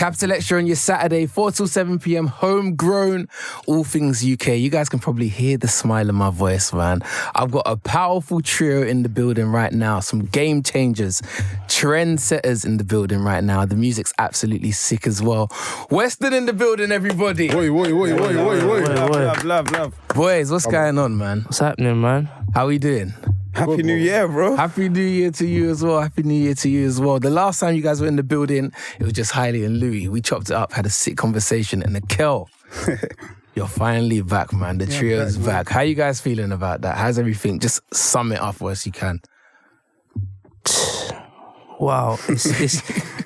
Capital Extra on your Saturday, 4 till 7 p.m, Homegrown, all things UK. You guys can probably hear the smile in my voice, man. I've got a powerful trio in the building right now, some game changers, trendsetters in the building right now. The music's absolutely sick as well. Western in the building, everybody. Wait. Love. Boys, what's going on, man? What's happening, man? How we doing? Happy New Year, bro. Happy New Year to you as well. Happy New Year to you as well. The last time you guys were in the building, it was just Haile and Louis. We chopped it up, had a sick conversation. And Akelle, you're finally back, man. The trio's back. How you guys feeling about that? How's everything? Just sum it up for us, you can. Wow,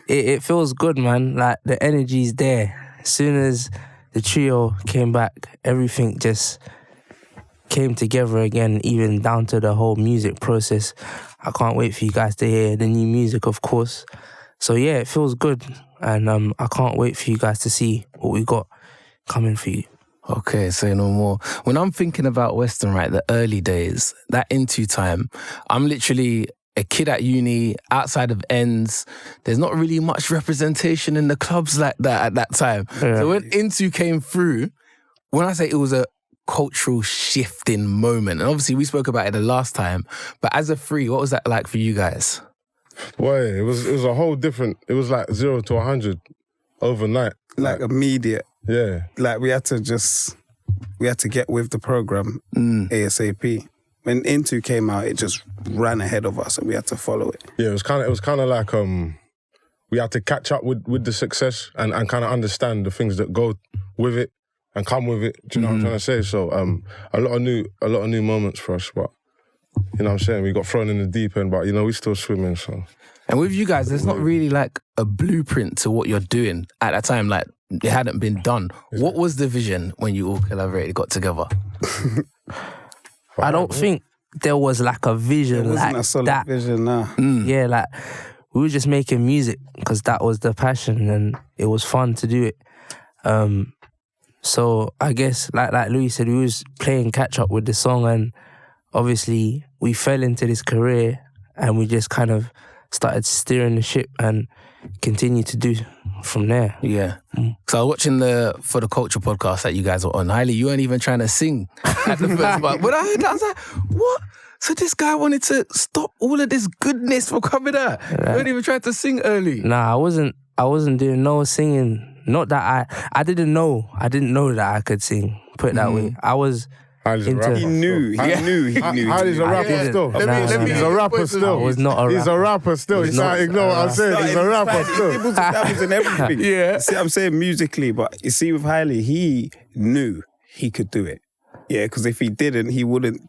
it feels good, man. Like, the energy's there. As soon as the trio came back, everything just came together again, even down to the whole music process. I can't wait for you guys to hear the new music, of course. So yeah, it feels good, and I can't wait for you guys to see what we got coming for you. Okay, say no more. When I'm thinking about Western, right, the early days, that into time, I'm literally a kid at uni, outside of ends. There's not really much representation in the clubs like that at that time. Yeah. So when Into came through, when I say it was a cultural shifting moment, and obviously we spoke about it the last time, but as a free, what was that like for you guys? Boy, it was a whole different, it was like 0 to 100 overnight. Like immediate. Yeah. Like we had to get with the program ASAP. When Into came out, it just ran ahead of us and we had to follow it. Yeah, it was kind of like we had to catch up with the success and kind of understand the things that go with it and come with it. Do you know what I'm trying to say? So a lot of new moments for us, but you know what I'm saying? We got thrown in the deep end, but you know, we still swimming, so. And with you guys, there's not really like a blueprint to what you're doing at that time. Like, it hadn't been done. What was the vision when you all collaborated, got together? I don't think there was like a vision like that. It wasn't a solid vision, nah. Yeah, like, we were just making music because that was the passion and it was fun to do it. So I guess, like Louis said, we was playing catch up with the song, and obviously we fell into this career and we just kind of started steering the ship and continued to do from there. Yeah. So I was watching the For the Culture podcast that you guys were on. Haile, you weren't even trying to sing at the first part. But I heard that, I was like, what? So this guy wanted to stop all of this goodness from coming out. You weren't even trying to sing early. Nah, I wasn't doing no singing. Not that I didn't know that I could sing, put it that way. I was He knew. Heile's a rapper still. He's a rapper still. I was not a rapper. He's a rapper still. You can't ignore what I'm saying. He's a rapper still. People's dabbles and everything. Yeah. See, I'm saying musically, but you see with Haile, he knew he could do it. Yeah, because if he didn't, he wouldn't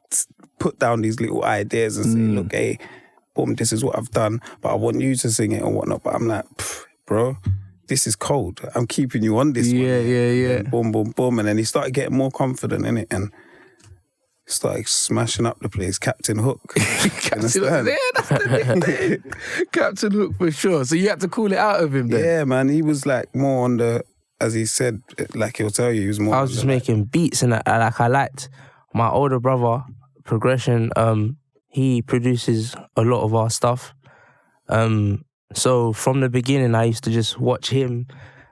put down these little ideas and say, look, hey, boom, this is what I've done, but I want you to sing it and whatnot. But I'm like, bro, this is cold. I'm keeping you on this one. Yeah. And boom, boom, boom. And then he started getting more confident in it and started smashing up the place. Captain Hook. Captain Hook, yeah, that's the nickname. Captain Hook for sure. So you had to call it out of him then? Yeah, man. He was like more on the, as he said, like he'll tell you, he was more I was just making beats and I liked my older brother, Progression. He produces a lot of our stuff. So from the beginning, I used to just watch him,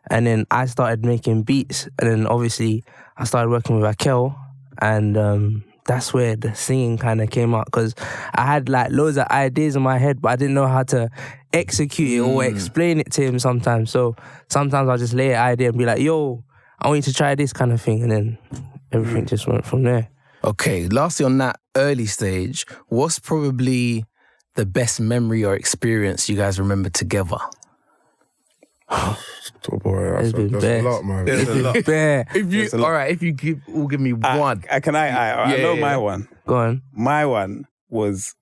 and then I started making beats, and then obviously I started working with Akelle, and that's where the singing kind of came out, because I had like loads of ideas in my head, but I didn't know how to execute it or explain it to him sometimes. So sometimes I'll just lay an idea and be like, yo, I want you to try this kind of thing, and then everything just went from there. Okay, lastly on that early stage, what's probably the best memory or experience you guys remember together? Oh boy, that's a lot, man. There's a lot. If you give me one. I know my one. Go on. My one was...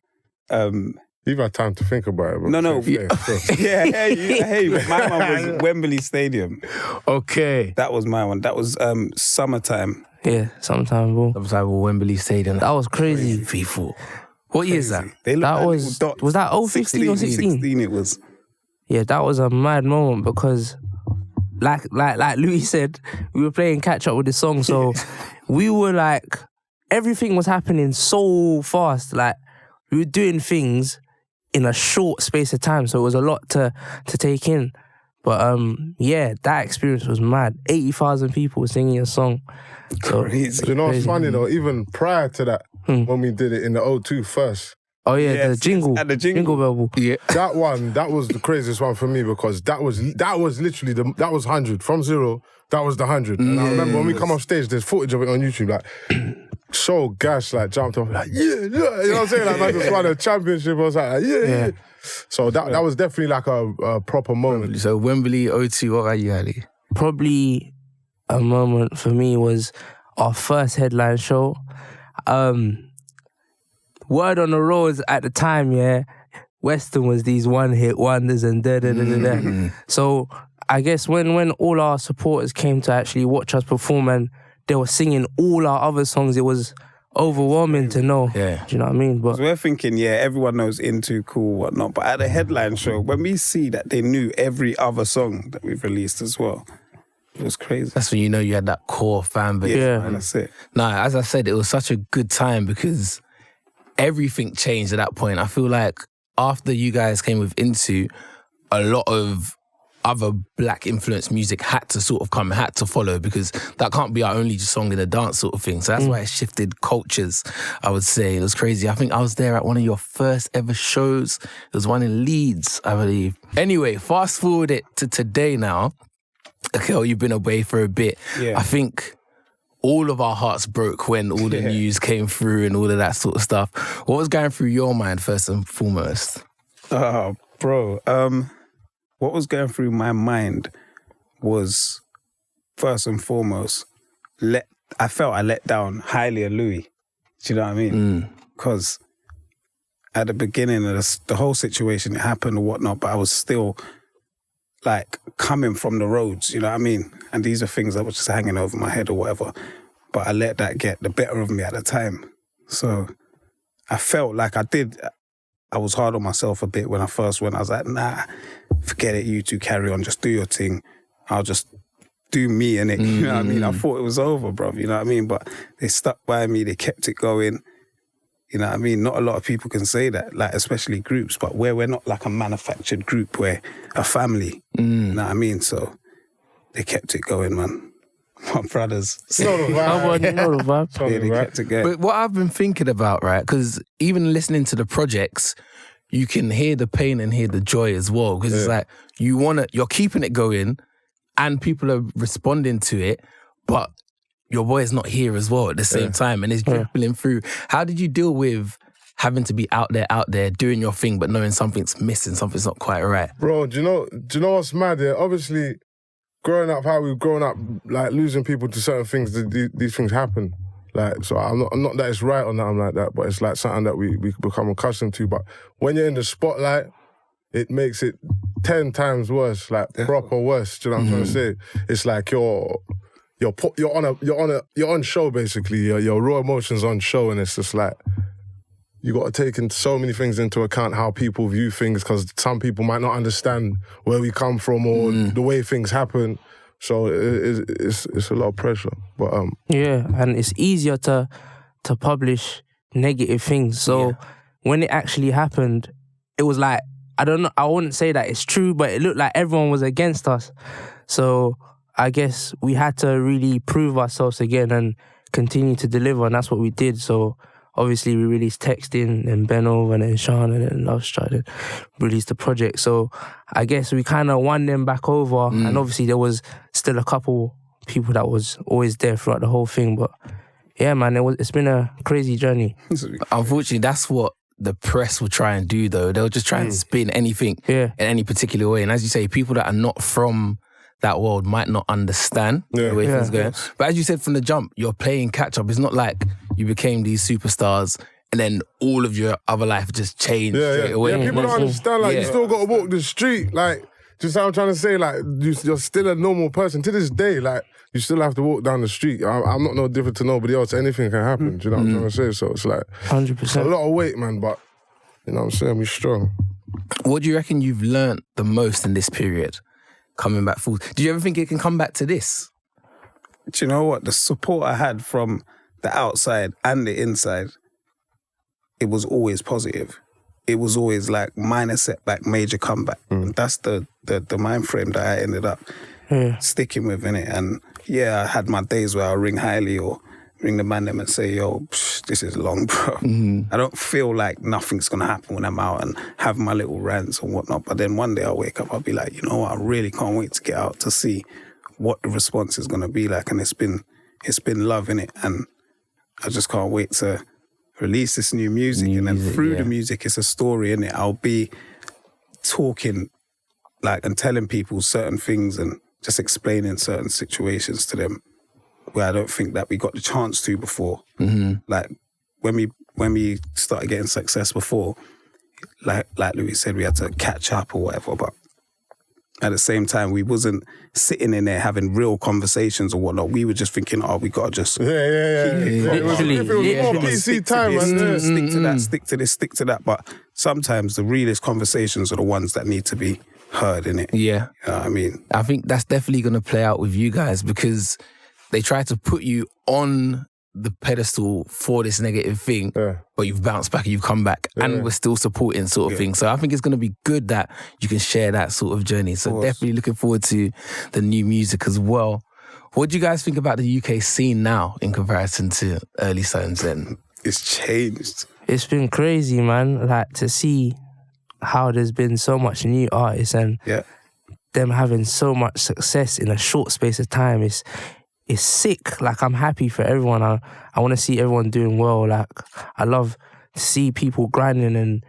You've had time to think about it. But No. Yeah, Hey, my one was Wembley Stadium. Okay. That was my one. That was summertime. Yeah, sometime, bro. That was Wembley Stadium. That was crazy. FIFA. What year is that? That was that 015 or 16? 16 it was. Yeah, that was a mad moment because, like Louis said, we were playing catch up with the song, so we were like, everything was happening so fast. Like, we were doing things in a short space of time, so it was a lot to take in. But yeah, that experience was mad. 80,000 people singing a song. So, Crazy. Do you know what's funny though? Even prior to that, when we did it in the O2 first, oh yeah, Yes, the jingle. and the jingle. bell. Yeah. that was the craziest one for me because that was literally that was 100 from 0. That was the 100. And I remember when we come off stage, there's footage of it on YouTube. Like so gas, like jumped off, like you know what I'm saying? Like man just won a championship. I was like yeah. So that was definitely like a proper moment. So Wembley, O2, what are you, Ali? Probably a moment for me was our first headline show. Word on the roads at the time, yeah, Western was these one-hit wonders and da-da-da-da-da. So I guess when all our supporters came to actually watch us perform and they were singing all our other songs, it was overwhelming to know. Yeah. Do you know what I mean? But So we're thinking, yeah, everyone knows Into, Cool, whatnot. But at the headline show, when we see that they knew every other song that we've released as well, it was crazy. That's when you know you had that core fan base. Yeah. And that's it. Nah, as I said, it was such a good time because everything changed at that point. I feel like after you guys came with Into, a lot of other black influenced music had to sort of come, had to follow because that can't be our only song in the dance sort of thing. So that's why it shifted cultures, I would say. It was crazy. I think I was there at one of your first ever shows. It was one in Leeds, I believe. Anyway, fast forward it to today now. Akelle, you've been away for a bit. Yeah. I think all of our hearts broke when all the news came through and all of that sort of stuff. What was going through your mind first and foremost? Oh, bro. What was going through my mind was, first and foremost, I felt I let down Haile and Louis. Do you know what I mean? Because at the beginning of the whole situation, it happened or whatnot, but I was still like coming from the roads, you know what I mean? And these are things that were just hanging over my head or whatever. But I let that get the better of me at the time. So I felt like I was hard on myself a bit when I first went. I was like, nah, forget it, you two carry on, just do your thing. I'll just do me, innit? You know what I mean? I thought it was over, bruv, you know what I mean? But they stuck by me, they kept it going. You know what I mean? Not a lot of people can say that, like especially groups, but where we're not like a manufactured group, we're a family. You know what I mean? So they kept it going, man. My brothers. You know the vibe. you know the vibe. Yeah, they kept it going. But what I've been thinking about, right, because even listening to the projects, you can hear the pain and hear the joy as well. Because it's like, you're keeping it going and people are responding to it, but your boy is not here as well at the same time and it's dribbling through. How did you deal with having to be out there, doing your thing, but knowing something's missing, something's not quite right? Bro, do you know what's mad? Yeah, obviously, growing up, how we've grown up, like losing people to certain things, these things happen. Like, so I'm not that it's right or nothing like that, but it's like something that we become accustomed to. But when you're in the spotlight, it makes it 10 times worse, like proper worse. Do you know what I'm trying to say? It's like you're on show basically. Your raw emotions on show, and it's just like you got to take in so many things into account how people view things because some people might not understand where we come from or the way things happen. So it's a lot of pressure. But yeah, and it's easier to publish negative things. So when it actually happened, it was like, I don't know, I wouldn't say that it's true, but it looked like everyone was against us. So I guess we had to really prove ourselves again and continue to deliver, and that's what we did. So obviously we released Texting and Benno and then Sean and then Love Stride and released the project. So I guess we kind of won them back over, and obviously there was still a couple people that was always there throughout the whole thing. But yeah, man, it's been a crazy journey. Unfortunately, that's what the press will try and do, though. They'll just try and spin anything in any particular way. And as you say, people that are not from that world might not understand the way things go. But as you said from the jump, you're playing catch up. It's not like you became these superstars and then all of your other life just changed straight away. Yeah, people don't understand. Like, you still got to walk the street. Like, just how I'm trying to say, like, you're still a normal person. To this day, like, you still have to walk down the street. I'm not no different to nobody else. Anything can happen. Do you know what I'm trying to say? So it's like 100%. It's a lot of weight, man. But you know what I'm saying? We're strong. What do you reckon you've learnt the most in this period? Coming back full. Do you ever think it can come back to this? Do you know what? The support I had from the outside and the inside, it was always positive. it was always like minor setback, major comeback. And that's the mind frame that I ended up sticking with, innit? And I had my days where I'll ring Haile or ring the man them and say, yo, this is long, bro. I don't feel like nothing's going to happen when I'm out and have my little rants and whatnot. But then one day I'll wake up, I'll be like, you know what, I really can't wait to get out to see what the response is going to be like. And it's been love, innit? And I just can't wait to release this new music. And then through the music, it's a story, innit? I'll be talking like and telling people certain things and just explaining certain situations to them where I don't think that we got the chance to before. Like when we started getting success before, like Louis said, we had to catch up or whatever, but at the same time, we wasn't sitting in there having real conversations or whatnot. We were just thinking, we got to just keep it. It was more PC time, man. Stick to that, stick to this, stick to that. But sometimes the realest conversations are the ones that need to be heard, innit? Yeah. You know what I mean? I think that's definitely going to play out with you guys because they try to put you on the pedestal for this negative thing, but you've bounced back and you've come back and we're still supporting sort of thing. So I think it's going to be good that you can share that sort of journey. So definitely looking forward to the new music as well. What do you guys think about the UK scene now in comparison to early times then? It's changed. It's been crazy, man. Like to see how there's been so much new artists and them having so much success in a short space of time is sick. Like, I'm happy for everyone. I want to see everyone doing well. Like, I love to see people grinding and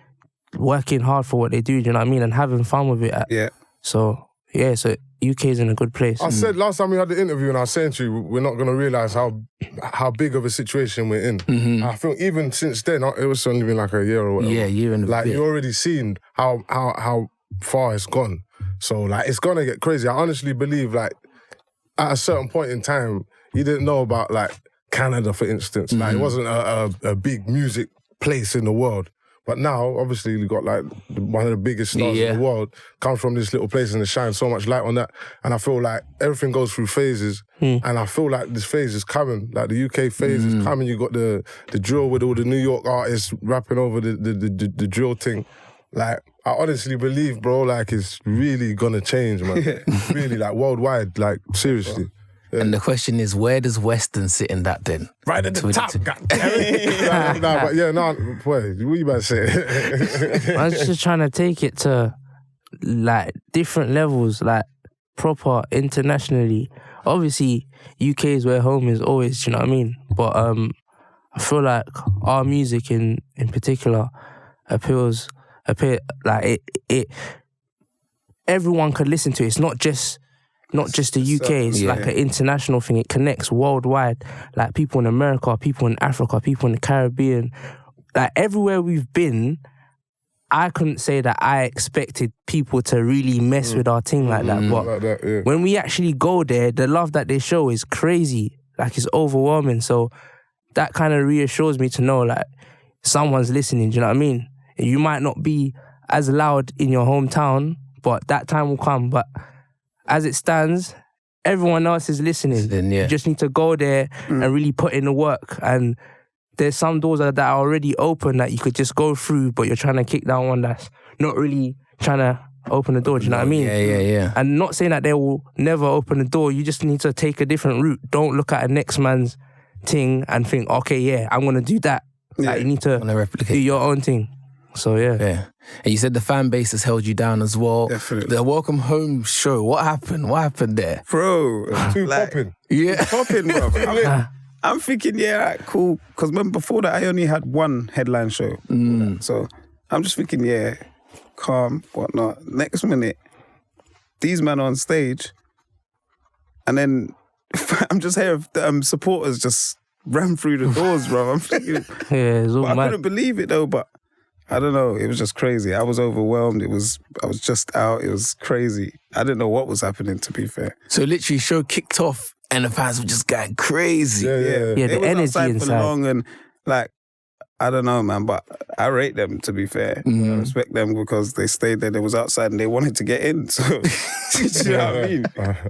working hard for what they do, do you know what I mean? And having fun with it. So UK's in a good place. I said last time we had the interview and I was saying to you, we're not going to realise how big of a situation we're in. I feel even since then, it was only been like a year or whatever. Yeah, year and a like, bit. you already seen how far it's gone. So, like, it's going to get crazy. I honestly believe, like, at a certain point in time, you didn't know about, like, Canada, for instance. Like, it wasn't a big music place in the world. But now, obviously, we got, like, one of the biggest stars in the world come from this little place and it shines so much light on that. And I feel like everything goes through phases. And I feel like this phase is coming. Like, the UK phase is coming. You got the drill with all the New York artists rapping over the drill thing. Like, I honestly believe, bro, like, it's really gonna change, man. Really, like, worldwide, like, seriously. Yeah. And the question is, where does Western sit in that then? Right at the top, goddammit. Boy, what you about to say? I was just trying to take it to, like, different levels, like, proper internationally. Obviously, UK is where home is always, do you know what I mean? But I feel like our music in particular appeals like it everyone could listen to it. It's not just the UK, it's like an international thing. It connects worldwide. Like people in America, people in Africa, people in the Caribbean. Like everywhere we've been, I couldn't say that I expected people to really mess with our thing like that. But when we actually go there, the love that they show is crazy. Like it's overwhelming. So that kind of reassures me to know like someone's listening, do you know what I mean? You might not be as loud in your hometown, but that time will come. But as it stands, everyone else is listening. You just need to go there and really put in the work. And there's some doors that are already open that you could just go through, but you're trying to kick down one that's not really trying to open the door. Do you know what I mean? Yeah. And not saying that they will never open the door. You just need to take a different route. Don't look at a next man's thing and think, okay, I'm going to do that. Like, you need to do your own thing. So, yeah. And you said the fan base has held you down as well. Definitely. The Welcome Home show, what happened? What happened there? Bro. Too popping. Yeah. Popping, bro. I'm thinking, right, cool. Because before that, I only had one headline show. So I'm just thinking, calm, whatnot. Next minute, these men on stage, and then I'm just hearing supporters just ran through the doors, bro. I'm thinking, it's all I mad. couldn't believe it though, but I don't know. It was just crazy. I was overwhelmed. I was just out. It was crazy. I didn't know what was happening, to be fair. So literally, show kicked off and the fans were just going crazy. Yeah, the was energy outside inside. for long and like, I don't know, man, but I rate them, to be fair. I respect them because they stayed there. They was outside and they wanted to get in. So, do you know what I mean?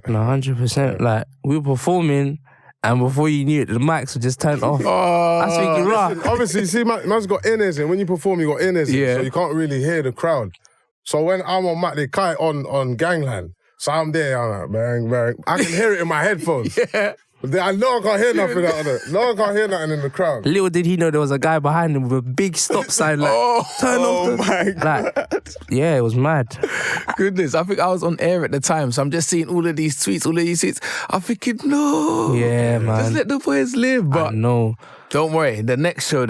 No, 100%. Like, we were performing And before you knew it, the mics were just turned off. I was thinking, raw. Listen, obviously, you see, man's got in-ears in. When you perform, you got in-ears in, Yeah. so you can't really hear the crowd. So when I'm on Matt, they kite on Gangland. So I'm there, I'm like, bang, bang. I can hear it in my headphones. Yeah. I know I can't hear nothing out of it. No, I can't hear nothing in the crowd. Little did he know there was a guy behind him with a big stop sign, like, turn off the... Like, yeah, it was mad. Goodness, I think I was on air at the time, so I'm just seeing all of these tweets. I'm thinking, no. Yeah, man. Just let the boys live. But No. don't worry, the next show,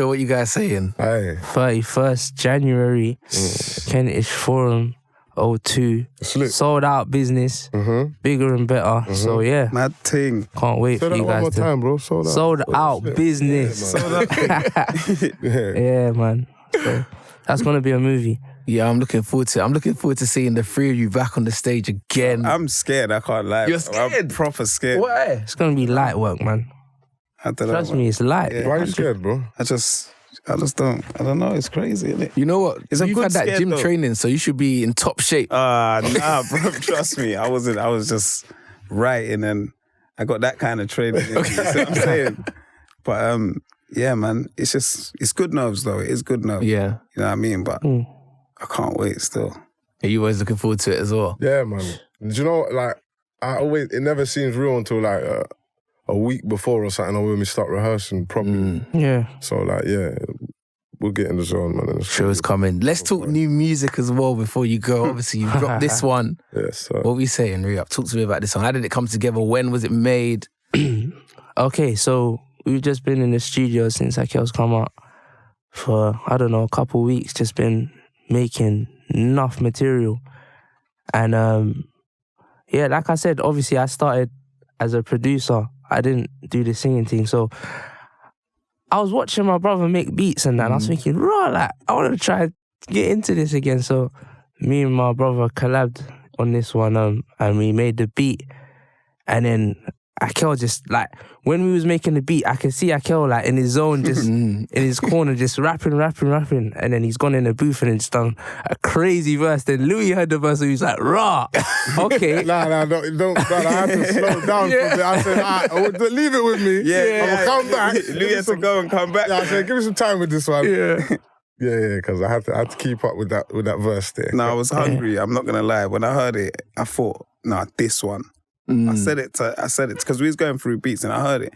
what you guys saying? Hey, 31st January, Kentish Forum, 02. Slick. Sold out business, bigger and better. So yeah, Mad thing. can't wait say for that you one more guys to... time, bro. Sold out Shit. business. Yeah. Yeah, man. So that's gonna be a movie. Yeah, I'm looking forward to it. I'm looking forward to seeing the three of you back on the stage again. I'm scared, I can't lie. You're I'm scared? proper scared. Why? It's gonna be light work, man. I don't know. Trust me, it's light. Yeah. Why are you scared, bro? I just don't know. It's crazy, isn't it? You know what? It's a You've good had that scare, gym though. training, so you should be in top shape. Nah, bro. Trust me. I was just writing and I got that kind of training. You see what I'm saying? But yeah, man. It's good nerves though. It is good nerves. Yeah. You know what I mean? But I can't wait still. Are you always looking forward to it as well? Yeah, man. Do you know, like, it never seems real until like a week before or something, or when we start rehearsing properly. Yeah. So, like, yeah, we'll get in the zone, man. Show's coming. Let's talk new music as well before you go. Obviously, you dropped this one. Yes, What were we saying, Riyab? Talk to me about this one. How did it come together? When was it made? Okay, so we've just been in the studio since Akelle's come out for, I don't know, a couple of weeks, just been making enough material. And yeah, like I said, obviously I started as a producer. I didn't do the singing thing. So I was watching my brother make beats and that, and I was thinking, raw, like, I want to try to get into this again. So me and my brother collabed on this one, and we made the beat. And then Akelle just, like, when we was making the beat, I could see Akelle, like, in his zone, just in his corner, just rapping. And then he's gone in the booth and then just done a crazy verse. Then Louis heard the verse and he was like, raw, okay. Nah, don't, I had to slow down for a bit. I said, leave it with me. Yeah, I'm gonna come back. Louis had to go and come back. Yeah, I said, give me some time with this one. Yeah. Yeah, because I had to keep up with that verse there. No, I was hungry. I'm not gonna lie. When I heard it, I thought, nah, this one. I said it because we was going through beats and I heard it.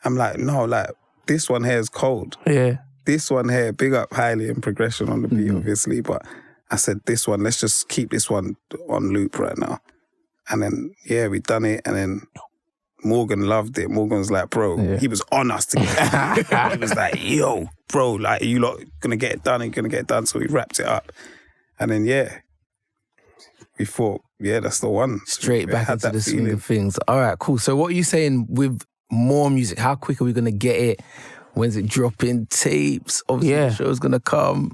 I'm like, no, like, this one here is cold. Yeah. This one here, big up Haile and Progression on the beat, obviously. But I said, this one, let's just keep this one on loop right now. And then, yeah, we done it. And then Morgan loved it. Morgan was like, bro, he was on us to get it done. He was like, yo, bro, like, you lot gonna get it done, you're gonna get it done. So we wrapped it up. And then, yeah, we thought, yeah, that's the one. Straight We back had into that the swing feeling. of things. All right, cool. So what are you saying with more music? How quick are we going to get it? When's it dropping? Tapes? Obviously, the show's going to come.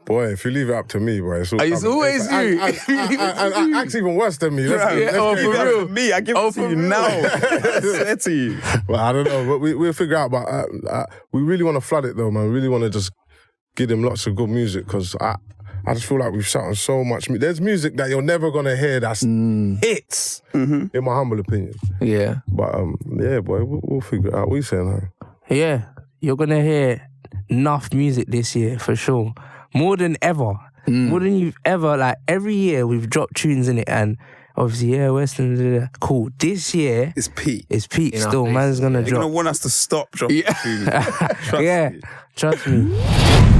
Boy, if you leave it up to me, boy, it's It's always you. And act's even worse than me. Let's for get it. real. Me, I give it to for you real. now. I swear to you. Well, I don't know, but we'll figure out. But we really want to flood it though, man. We really want to just give them lots of good music because I just feel like we've shot on so much. There's music that you're never gonna hear that's hits, in my humble opinion. Yeah. But yeah, boy, we'll figure it out. What are you saying, huh? Yeah, you're going to hear enough music this year, for sure. More than ever. More than you've ever, like, every year we've dropped tunes in it and obviously, yeah, Western, cool. This year, It's peak. it's peak In our still. faces. Man's going to They're gonna drop. want us to stop dropping tunes. Trust Yeah, me. trust me.